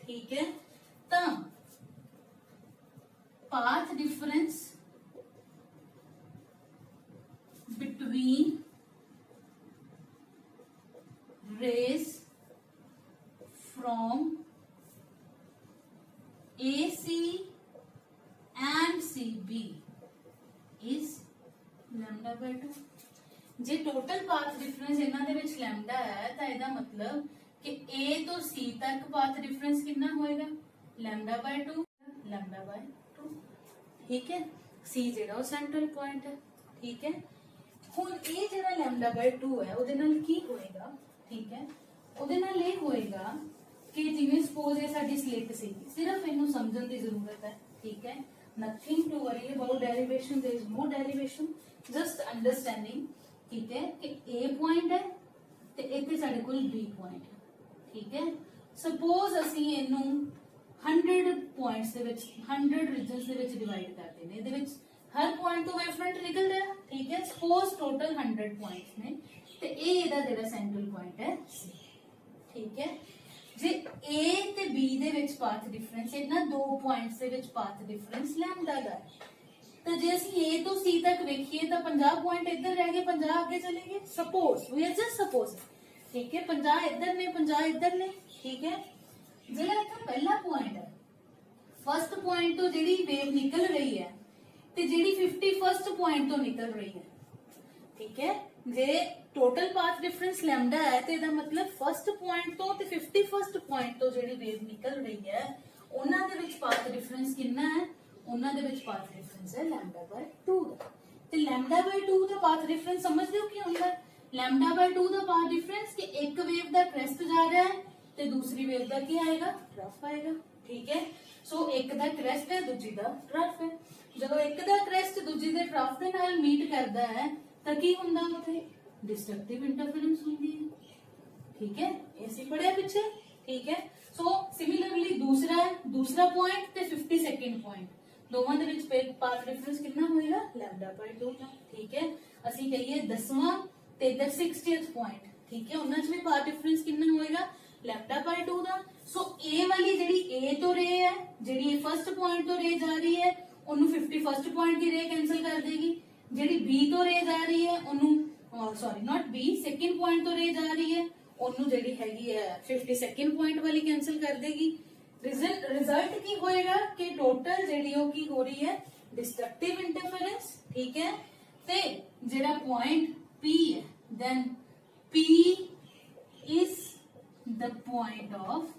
ठीक है, ਤਾਂ path difference between rays from AC and CB is lambda by 2। ਜੇ ਟੋਟਲ ਪਾਥ ਡਿਫरेंस ਇਹਨਾਂ ਦੇ ਵਿੱਚ ਲੈਮਡਾ ਹੈ ਤਾਂ ਇਹਦਾ ਮਤਲਬ कि A तो C तक पाथ डिफरेंस कितना होएगा लैम्डा बाय 2, लैम्डा बाय 2, ठीक है। C जेड़ा सेंट्रल पॉइंट है, ठीक है। हुन A जेड़ा लैम्डा बाय 2 है ਉਹਦੇ ਨਾਲ ਕੀ ਹੋਏਗਾ, ठीक है, ਉਹਦੇ ਨਾਲ ਇਹ ਹੋਏਗਾ ਕਿ ਜਿਵੇਂ ਸਪੋਜ਼ ਇਹ ਸਾਡੀ ਸਲਿਟ ਸੀ, ਸਿਰਫ ਇਹਨੂੰ ਸਮਝਣ ਦੀ ਜ਼ਰੂਰਤ ਹੈ, ठीक है। Nothing to worry about derivation, there is no derivation, just understanding, ठीक है, कि A पॉइंट है ਤੇ ਇੱਥੇ ਸਾਡੇ ਕੋਲ B पॉइंट है, ठीक है। सपोज ਅਸੀਂ ਇਹਨੂੰ 100 ਪੁਆਇੰਟਸ ਦੇ ਵਿੱਚ 100 ਰੀਜਨਸ ਦੇ ਵਿੱਚ ਡਿਵਾਈਡ ਕਰਦੇ ਨੇ, ਇਹਦੇ ਵਿੱਚ ਹਰ ਪੁਆਇੰਟ ਤੋਂ ਵੇਵਫਰੰਟ ਨਿਕਲਦਾ ਹੈ, ਠੀਕ ਹੈ। ਸਪੋਜ਼ ਟੋਟਲ 100 ਪੁਆਇੰਟਸ ਨੇ ਤੇ ਇਹ ਇਹਦਾ ਜਿਹੜਾ ਸੈਂਟਰਲ ਪੁਆਇੰਟ ਹੈ C, ਠੀਕ ਹੈ। ਜੇ A ਤੇ B ਦੇ ਵਿੱਚ ਪਾਥ ਡਿਫरेंस, ਇਹਨਾਂ ਦੋ ਪੁਆਇੰਟਸ ਦੇ ਵਿੱਚ ਪਾਥ ਡਿਫरेंस ਲੈਮਡਾ ਦਾ ਹੈ, ਤਾਂ ਜੇ ਅਸੀਂ A ਤੋਂ C ਤੱਕ ਵੇਖੀਏ ਤਾਂ 50 ਪੁਆਇੰਟ ਇੱਧਰ ਰਹਿ ਗਏ, 50 ਅੱਗੇ ਚਲੇ ਗਏ। Suppose we are just suppose, ठीक है। 50 इधर ने 50 इधर ने, ठीक है। ਜਿਹੜਾ ਇੱਥੇ ਪਹਿਲਾ ਪੁਆਇੰਟ ਹੈ, ਫਸਟ ਪੁਆਇੰਟ ਤੋਂ ਜਿਹੜੀ ਵੇਵ ਨਿਕਲ ਰਹੀ ਹੈ ਤੇ ਜਿਹੜੀ 51st ਪੁਆਇੰਟ ਤੋਂ ਨਿਕਲ ਰਹੀ ਹੈ, ਠੀਕ ਹੈ, जे टोटल पाथ डिफरेंस लैम्डा है तो ਇਹਦਾ मतलब फर्स्ट पॉइंट तो ते 51st पॉइंट तो ਜਿਹੜੀ ਵੇਵ ਨਿਕਲ ਰਹੀ ਹੈ ਉਹਨਾਂ ਦੇ ਵਿੱਚ ਪਾਥ ਡਿਫਰੈਂਸ ਕਿੰਨਾ ਹੈ ਉਹਨਾਂ ਦੇ ਵਿੱਚ ਪਾਥ ਡਿਫਰੈਂਸ ਹੈ λ/2 ਦਾ ਤੇ λ/2 ਦਾ ਪਾਥ ਡਿਫਰੈਂਸ ਸਮਝਦੇ ਹੋ ਕੀ ਹੁੰਦਾ ਹੈ λ/2 ਦਾ ਪਾਥ ਡਿਫਰੈਂਸ ਕਿ ਇੱਕ ਵੇਵ ਦਾ ਕ੍ਰੈਸਟ ਜਾ ਰਿਹਾ ਹੈ ਤੇ ਦੂਸਰੀ ਵੇਵ ਦਾ ਕੀ ਆਏਗਾ ਟਰਫ ਆਏਗਾ ਠੀਕ ਹੈ ਸੋ ਇੱਕ ਦਾ ਕ੍ਰੈਸਟ ਹੈ ਦੂਜੀ ਦਾ ਟਰਫ ਹੈ ਜਦੋਂ ਇੱਕ ਦਾ ਕ੍ਰੈਸਟ ਦੂਜੀ ਦੇ ਟਰਫ ਦੇ ਨਾਲ ਮੀਟ ਕਰਦਾ ਹੈ ਤਾਂ ਕੀ ਹੁੰਦਾ ਉੱਥੇ डिस्ट्रक्टिव इंटरफेरेंस होती है ठीक है ऐसे पढ़े पीछे ठीक है सो सिमिलरली दूसरा पॉइंट ते 52nd पॉइंट दोवां दे विच पाथ डिफरेंस कितना होएगा λ/2 का ठीक है ਅਸੀਂ ਕਹੀਏ 10वां ਤੇ ਇਧਰ 60th पॉइंट ठीक है ਉਹਨਾਂ ਚ ਵੀ ਪਾਥ डिफरेंस कितना होएगा λ/2 ਦਾ ਸੋ a ਵਾਲੀ ਜਿਹੜੀ a ਤੋਂ ਰੇ ਹੈ ਜਿਹੜੀ ਇਹ ਫਰਸਟ ਪੁਆਇੰਟ ਤੋਂ ਰੇ ਜਾ ਰਹੀ ਹੈ ਉਹਨੂੰ 51st ਪੁਆਇੰਟ ਦੀ ਰੇ ਕੈਨਸਲ ਕਰ ਦੇਗੀ ਜਿਹੜੀ b ਤੋਂ ਰੇ ਜਾ ਰਹੀ ਹੈ ਉਹਨੂੰ sorry not be second point तो रे जा रही है ओनू जेडी हैगी है 52nd पॉइंट वाली कैंसिल कर देगी रिजल्ट की होएगा कि टोटल जेडी ओ की हो रही है डिस्ट्रक्टिव इंटरफेरेंस ठीक है ते जेड़ा पॉइंट P है then P is the point of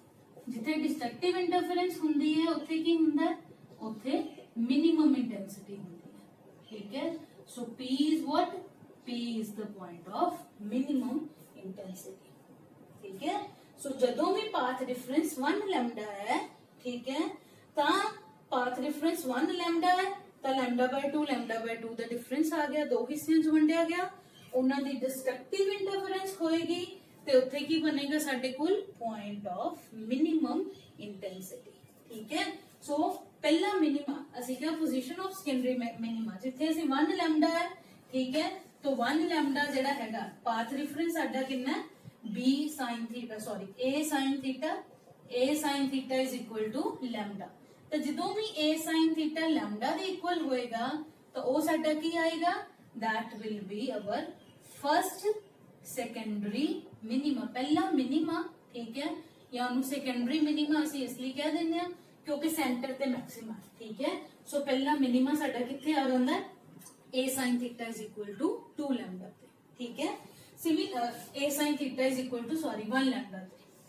जिथे डिस्ट्रक्टिव इंटरफेरेंस हुंदी है उत्थे की हुंदा है उत्थे मिनिमम इंटेंसिटी हुंदी है ठीक है सो P is what P is the point of minimum intensity ठीक है सो जदों भी पाथ डिफरेंस 1 लैम्डा है ठीक है ता पाथ डिफरेंस 1 लैम्डा है ता λ/2 ਦਾ डिफरेंस आ गया दो हिस्सिਆਂ ਚ ਵੰਡਿਆ ਗਿਆ ਉਹਨਾਂ ਦੀ ਡਿਸਟਰਕਟਿਵ ਇੰਟਰਫੇਰੈਂਸ ਹੋਏਗੀ ਤੇ ਉੱਥੇ ਕੀ ਬਣੇਗਾ ਸਾਡੇ ਕੋਲ ਪੁਆਇੰਟ ਆਫ ਮਿਨੀਮਮ ਇੰਟੈਂਸਿਟੀ ਠੀਕ ਹੈ ਸੋ ਪਹਿਲਾ ਮਿਨੀਮਾ ਅਸੀਂ ਕਿਹਾ ਪੋਜੀਸ਼ਨ ਆਫ ਸੈਕੰਡਰੀ ਮਿਨੀਮਾ ਜਿੱਥੇ ਅਸੀਂ 1 ਲੈम्डा ਹੈ ਠੀਕ ਹੈ तो 1 लैम्डा जेड़ा हैगा पाथ डिफरेंस साडा कितना है b sin theta sorry a sin theta is equal to lambda तो जदों भी a sin थीटा लैम्डा दे इक्वल होएगा तो वो साडा की आएगा that will be our first secondary minima पहला मिनिमा ठीक है या उन्हें सेकेंडरी मिनिमा असि इसलिए कह देने हैं क्योंकि सेंटर ते मैक्सिमा ठीक है सो पहला मिनिमा साडा किथे आ जांदा है a sin theta is equal to 2 lambda ठीक है a sin theta is equal to sorry 1 lambda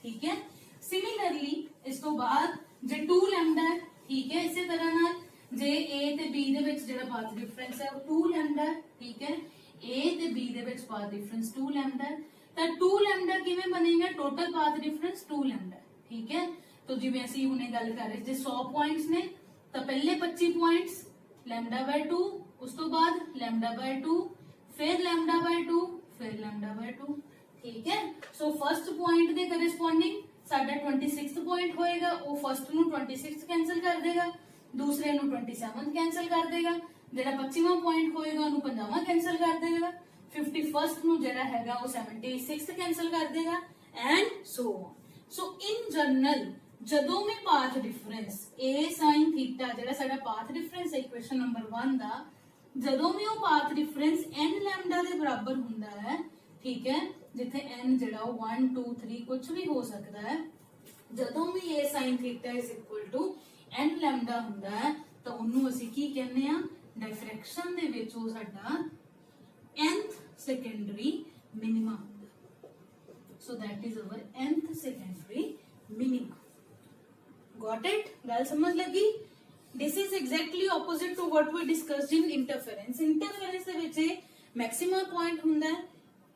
ठीक है सिमिलरली इस तो बाद जे 2 lambda है ठीक है इसी तरह नाल जे a ते b दे विच जेड़ा पाथ डिफरेंस है वो 2 lambda ठीक है a ते b दे विच पाथ डिफरेंस 2 lambda ता 2 lambda किवें बनेगा टोटल पाथ डिफरेंस 2 lambda ठीक है तो जिवें ਅਸੀਂ ਹੁਣੇ ਗੱਲ ਕਰ ਰਹੇ ਜੇ 100 पॉइंट्स ने ਤਾਂ ਪਹਿਲੇ 25 पॉइंट्स λ/2 उस तो बाद λ/2 फिर λ/2 फिर λ/2 ठीक है सो फर्स्ट पॉइंट दे करस्पॉन्डिंग साडा 26th पॉइंट होएगा वो फर्स्ट नु 26th कैंसिल कर देगा दूसरे नु 27th कैंसिल कर देगा जेड़ा 25वां पॉइंट होएगा ओनु 50वां कैंसिल कर देगा 51st नु जेड़ा हैगा वो 76th कैंसिल कर देगा and so on so in general ਜਦੋਂ ਵੀ ਪਾਥ ਡਿਫਰੈਂਸ a sin θ ਜਿਹੜਾ ਸਾਡਾ ਪਾਥ ਡਿਫਰੈਂਸ ਹੈ ਇਕੁਏਸ਼ਨ ਨੰਬਰ 1 ਦਾ ਜਦੋਂ ਵੀ ਉਹ ਪਾਥ ਡਿਫਰੈਂਸ n ਲੈਮਡਾ ਦੇ ਬਰਾਬਰ ਹੁੰਦਾ ਹੈ ਠੀਕ ਹੈ ਜਿੱਥੇ n ਜਿਹੜਾ ਉਹ 1 2 3 ਕੁਝ ਵੀ ਹੋ ਸਕਦਾ ਹੈ ਜਦੋਂ ਵੀ a sin θ n ਲੈਮਡਾ ਹੁੰਦਾ ਹੈ ਤਾਂ ਉਹਨੂੰ ਅਸੀਂ ਕੀ ਕਹਿੰਦੇ ਆ ਡਾਇਫਰੈਕਸ਼ਨ ਦੇ ਵਿੱਚ ਉਹ ਸਾਡਾ nth secondary minima ਹੁੰਦਾ so that is our nth secondary minima Got it? गल समझ लगी? This is exactly opposite to what we discussed in interference. Interference ਦੇ ਵਿੱਚ maximum point ਹੁੰਦਾ ਹੈ,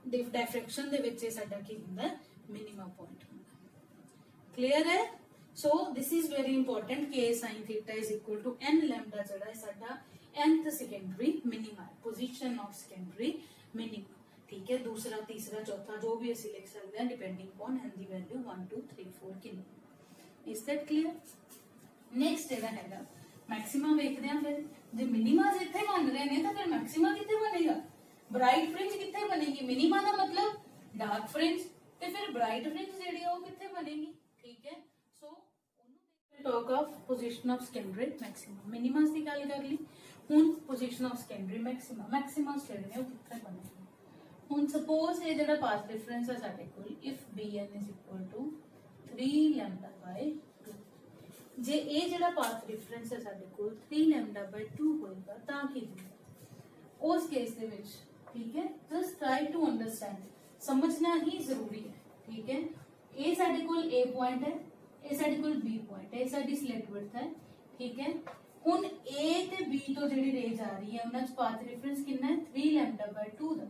diffraction ਦੇ ਵਿੱਚ ਸਾਡਾ ਕੀ ਹੁੰਦਾ ਹੈ, minimum point ਹੁੰਦਾ ਹੈ. Clear ਹੈ? So this is very important. K sin theta is equal to n lambda ਜਿਹੜਾ ਹੈ ਸਾਡਾ nth secondary minima ਹੈ, position of secondary minima. ठीक है दूसरा तीसरा चौथा जो भी ਅਸੀਂ ਲਿਖ ਸਕਦੇ ਹਾਂ depending on n the value 1 2 3 4 ਕਿੰਨੀ is that clear next ਜਿਹੜਾ ਹੈਗਾ ਮੈਕਸਿਮਾ ਵੇਖਦੇ ਆਂ ਫਿਰ ਜੇ ਮਿਨੀਮਾ ਇੱਥੇ ਬਣ ਰਹੇ ਨੇ ਤਾਂ ਫਿਰ ਮੈਕਸਿਮਾ ਕਿੱਥੇ ਬਣੇਗਾ ਬ੍ਰਾਈਟ ਫ੍ਰਿੰਜ ਕਿੱਥੇ ਬਣੇਗੀ ਮਿਨੀਮਾ ਦਾ ਮਤਲਬ ਡਾਰਕ ਫ੍ਰਿੰਜ ਤੇ ਫਿਰ ਬ੍ਰਾਈਟ ਫ੍ਰਿੰਜ ਜਿਹੜੀ ਉਹ ਕਿੱਥੇ ਬਣੇਗੀ ਠੀਕ ਹੈ ਸੋ ਉਹਨੂੰ talk of position of secondary maxima minimas ਦੀ ਗੱਲ ਕਰ ਲਈ ਹੁਣ position of secondary maxima maximas ਜਿਹੜੇ ਨੇ ਉਹ ਕਿੱਥੇ ਬਣੇਗੇ ਹੁਣ ਸਪੋਜ਼ ਇਹ ਜਿਹੜਾ ਪਾਥ ਡਿਫਰੈਂਸ ਹੈ ਸਾਡੇ ਕੋਲ if bn is equal to 3 λ/2 ਜੇ ਇਹ ਜਿਹੜਾ ਪਾਥ ਡਿਫਰੈਂਸ ਹੈ ਸਾਡੇ ਕੋਲ 3 λ/2 ਹੋਏਗਾ ਤਾਂ ਕੀ ਹੋਏਗਾ ਉਸ ਕੇਸ ਦੇ ਵਿੱਚ ठीक है, जस्ट ट्राई टू अंडरस्टैंड, समझना ही जरूरी है। ठीक है, ए साडे कोल ए पॉइंट है, ए साडे कोल बी पॉइंट है, ए साडी स्लिट विड्थ है। ठीक है, हुण ए ते बी तो जिहड़ी रेज आ रही है उन्हां च पाथ डिफरेंस कितना है 3 λ/2 दा।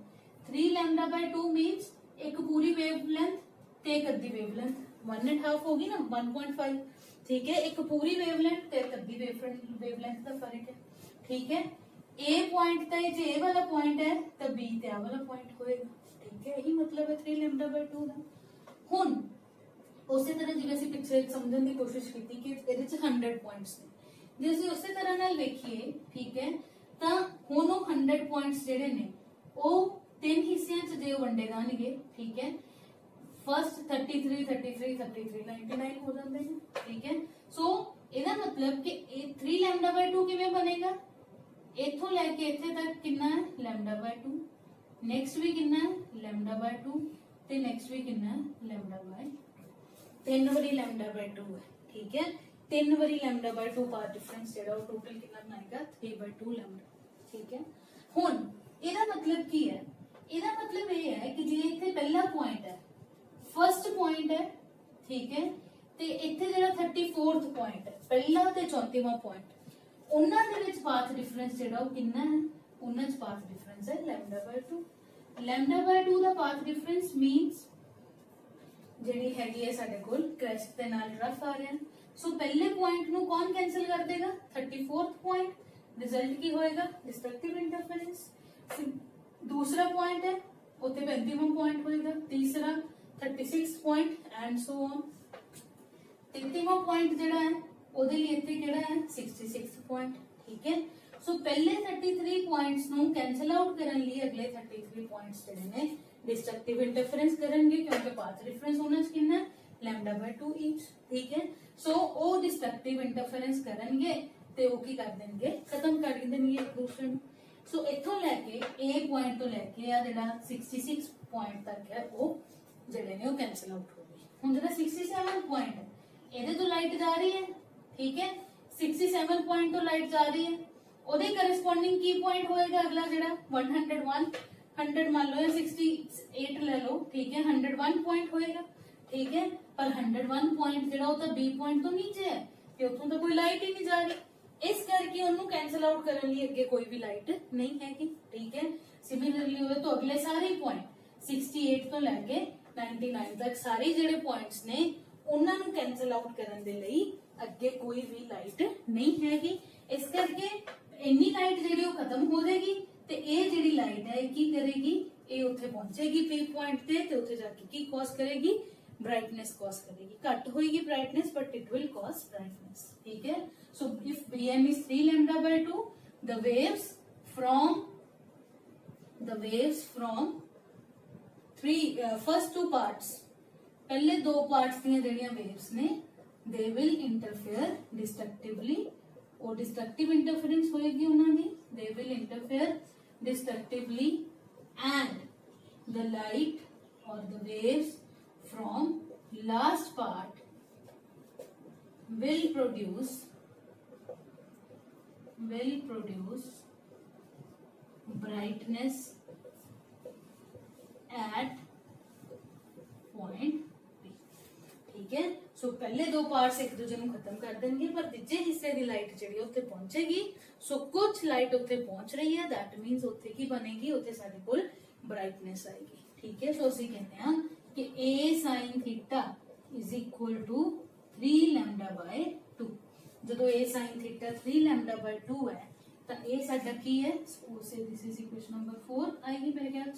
3 λ/2 मींस एक पूरी वेवलेंथ ते एक अद्धी वेवलेंथ, 1.5 होगी ना 1.5। ठीक है, एक पूरी वेवलेंथ ते एक अद्धी वेवलेंथ का फर्क है। ठीक है, ए पॉइंट ते जे ए वाला पॉइंट है तो बी ते आ वाला पॉइंट होएगा। ठीक है, यही मतलब है 3 λ/2 दा। हुण उसी तरह जिवें असीं पिछे समझण दी कोशिश कीती कि इहदे च 100 पॉइंट्स ने, जे असीं उसी तरह नाल वेखीए ठीक है तां हुण वो 100 पॉइंट्स जिहड़े ने ਉਹ तीन हिस्सियां च जे वंडे जाणगे। ठीक है, फर्स्ट 33 33 33 99 हो जाते हैं। ठीक है, सो ਇਹਦਾ मतलब कि 3 λ/2 किवें बनेगा, इथों लैके इत्थे तक कितना है λ/2, नेक्स्ट भी कितना है λ/2 ते नेक्स्ट भी कितना है λ/2, 3 वारी λ/2 है। ठीक है, 3 वारी λ/2 पार्ट डिफरेंस जेड़ा वो टोटल कितना बनाएगा 3/2 λ। ठीक है, हुण ਇਹਦਾ मतलब की है, ਇਹਦਾ मतलब ये है कि जे इत्थे पहला पॉइंट है, फर्स्ट पॉइंट है। ठीक है, ते इत्थे जेड़ा 34th पॉइंट है, पहला ते 34वां पॉइंट, उन्हां दे विच पाथ डिफरेंस जेड़ा वो कितना है, उन्हां च पाथ डिफरेंस है λ/2। λ/2 दा पाथ डिफरेंस मींस जेड़ी हैगी है साडे कोल क्रेस्ट दे नाल रफ आ रहा है। सो पहले पॉइंट नु कौन कैंसिल कर देगा 34th पॉइंट, रिजल्ट की होएगा डिस्ट्रक्टिव इंटरफेरेंस। दूसरा पॉइंट है उत्ते 35वां पॉइंट होएगा, तीसरा 36 पॉइंट एंड सो ऑन। 33वां पॉइंट जेड़ा है ओदे लिए इत्थे केड़ा है 66 पॉइंट। ठीक है, सो पहले 33 पॉइंट्स नु कैंसिल आउट करन लिए अगले 33 पॉइंट्स जेडे ने डिस्ट्रक्टिव इंटरफेरेंस करेंगे, क्योंकि पाथ डिफरेंस होना कितना है λ/2 ईच। ठीक है, सो ओ डिस्ट्रक्टिव इंटरफेरेंस करेंगे ते ओ की कर देंगे, खत्म कर देंगे एक दूसरे नु। सो इथों लैके ए पॉइंट तो लैके आ जेड़ा 66 पॉइंट तक है वो जेडे ने वो कैंसिल आउट हो गए। हुण जेड़ा 67 पॉइंट है ਇਹਦੇ ਤੋਂ ਲਾਈਟ ਜਾ ਰਹੀ ਹੈ। ठीक है, 67 पॉइंट तो लाइट जा रही है, ਉਹਦੇ करस्पॉन्डिंग की पॉइंट होएगा अगला जेड़ा 101, 100 मान लो या 68 ले लो। ठीक है, 101 पॉइंट होएगा। ठीक है, पर 101 पॉइंट जेड़ा वो तो बी पॉइंट तो नीचे है ते उथों तो कोई लाइट ही नहीं जा रही, इस करके उन्होंने कैंसिल आउट करने लिए अगे कोई भी लाइट नहीं हैगी। ठीक है, सिमिलरली होए तो अगले सारे पॉइंट 68 तो लैके 99 तक सारे जेड़े पॉइंट्स ने ਉਹਨਾਂ ਨੂੰ कैंसिल आउट करने ਦੇ ਲਈ ਅੱਗੇ ਕੋਈ ਵੀ ਲਾਈਟ ਨਹੀਂ ਹੈਗੀ। ਇਸ ਕਰਕੇ ਇੰਨੀ ਲਾਈਟ ਜਿਹੜੀ ਉਹ ਖਤਮ ਹੋ ਜਾਏਗੀ ਤੇ ਇਹ ਜਿਹੜੀ ਲਾਈਟ ਹੈ ਕੀ ਕਰੇਗੀ, ਇਹ ਉੱਥੇ ਪਹੁੰਚੇਗੀ ਪੀ ਪੁਆਇੰਟ ਤੇ ਉੱਥੇ ਜਾ ਕੇ ਕੀ ਕੌਜ਼ ਕਰੇਗੀ, ब्राइटनेस कॉज करेगी। घट होगी brightness but it will cause brightness. ठीक है, so if BM is 3 λ/2, the waves from first two parts, पहले दो पार्ट्स ਦੀਆਂ ਜਿਹੜੀਆਂ waves ਨੇ they will interfere destructively, और destructive interference होएगी ਉਹਨਾਂ ਦੀ, they will interfere destructively and the light or the waves from last part will produce brightness at point P। ठीक है, सो पहले दो पार्ट्स एक दूसरे को खत्म कर देंगे पर तीजे हिस्से की लाइट जी उत्थे पहुंचेगी। सो कुछ लाइट उत्थे पहुंच रही है, दैट मीनस उत्थे की बनेगी, उत्थे साडे कोल ब्राइटनेस आएगी। ठीक है, सो असीं कहते हैं कि A sin theta is equal to 3 λ/2। जो A sin थीटा 3 λ/2 है तो A साडा की है, सपोज से दिस इज इक्वेशन नंबर 4 आएगी मेरे ख्याल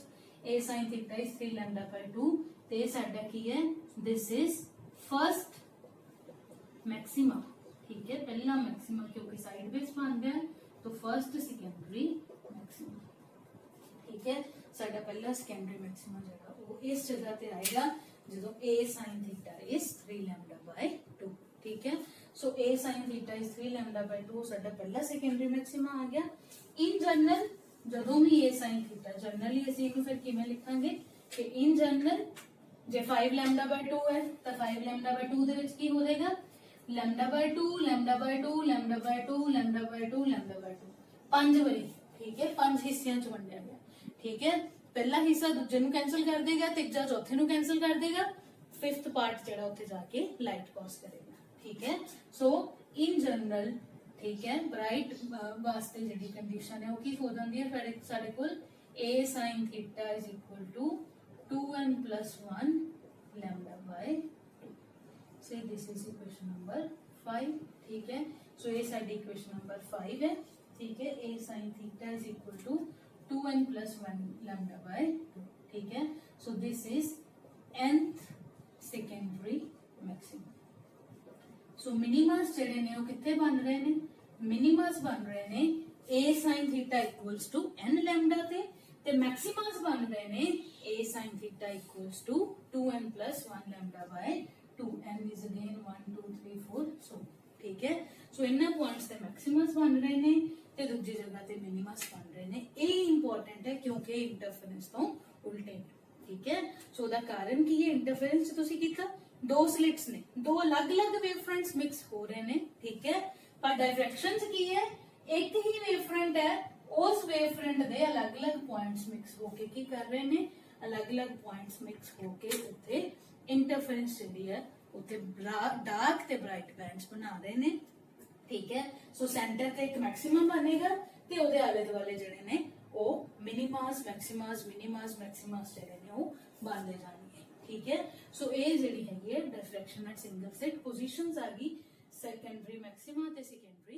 A sin थीटा इज 3 λ/2 तो A साडा की है, दिस इज फर्स्ट मैक्सिमा। ठीक है, पहला मैक्सिमा क्योंकि साइड बेस बन गया तो फर्स्ट सेकेंडरी मैक्सिमा। ठीक है, साडा पहला सेकेंडरी मैक्सिमा जेड़ा वो इस जगह पे आएगा जो A sin थीटा इज 3 λ/2। ठीक है, सो A sin थीटा इज 3 λ/2 साडा पहला सेकेंडरी मैक्सिमा आ गया। इन जनरल जदों भी A sin थीटा जनरली ਅਸੀਂ ਇਹਨੂੰ ਫਿਰ ਕਿਵੇਂ ਲਿਖਾਂਗੇ ਕਿ इन जनरल ਜੇ 5 λ/2 है तो 5 λ/2 ਦੇ ਵਿੱਚ ਕੀ ਹੋ ਜਾਏਗਾ λ/2 λ/2 λ/2 λ/2 λ/2 5 ਵਾਰੀ। ठीक है, 5 हिस्सियां ਚ ਵੰਡਿਆ ਗਿਆ। ठीक है, पहला हिस्सा दूजे ਨੂੰ कैंसिल कर देगा, तीजा चौथे ਨੂੰ कैंसिल कर देगा, फिफ्थ पार्ट ਜਿਹੜਾ ਉੱਥੇ ਜਾ के लाइट कॉज करेगा। ठीक है, सो इन जनरल ठीक है ब्राइट वास्ते ਜਿਹੜੀ कंडीशन है वो की हो जाती है फिर ਸਾਡੇ ਕੋਲ a sin theta is equal to 2n plus 1 lambda by 2। say this is equation number 5। ठीक है, सो ये साडी इक्वेशन नंबर 5 है। ठीक है, a sin theta is equal to 2n plus 1 lambda by 2। ठीक है, so this is nth secondary maximum। so minimas ਜਿਹੜੇ ਨੇ ਉਹ ਕਿੱਥੇ ਬਣ ਰਹੇ ਨੇ, मिनिमस बन रहे ने a sin theta equals to n lambda ते मैक्सिमस बन रहे ने a sin theta equals to 2n plus 1 lambda by 2। n is again 1 2 3 4 so। ठीक है, सो इन्ना पॉइंट्स ते मैक्सिमस बन रहे ने ते दूसरी जगह ते मिनिमस बन रहे ने। ये इंपॉर्टेंट है क्योंकि इंटरफेरेंस तो उल्टे। ठीक है, सो दा कारण की है इंटरफेरेंस तुसी कीता, दो स्लिट्स ने, दो अलग-अलग वेवफ्रंट्स मिक्स हो रहे ने। ठीक है, पर डायफ्रैक्शन की है एक ही वेवफ्रंट है, उस वेवफ्रंट दे अलग-अलग पॉइंट्स मिक्स होके की कर रहे ने, अलग-अलग पॉइंट्स मिक्स होके उत्थे इंटरफेरेंस जिहड़ी है उत्थे डार्क ते ब्राइट बैंड्स बना रहे ने। ठीक है, सो सेंटर ते एक मैक्सिमम बनेगा ते ओदे आले दुआले जिहड़े ने ओ मिनिमास मैक्सिमास मिनिमास मैक्सिमास जिहड़े ने ओ बनदे जाणगे। ठीक है, सो ये जिहड़ी हैगी है diffraction at single set positions आ गई सेकेंडरी मैक्सिमा ते सेकेंडरी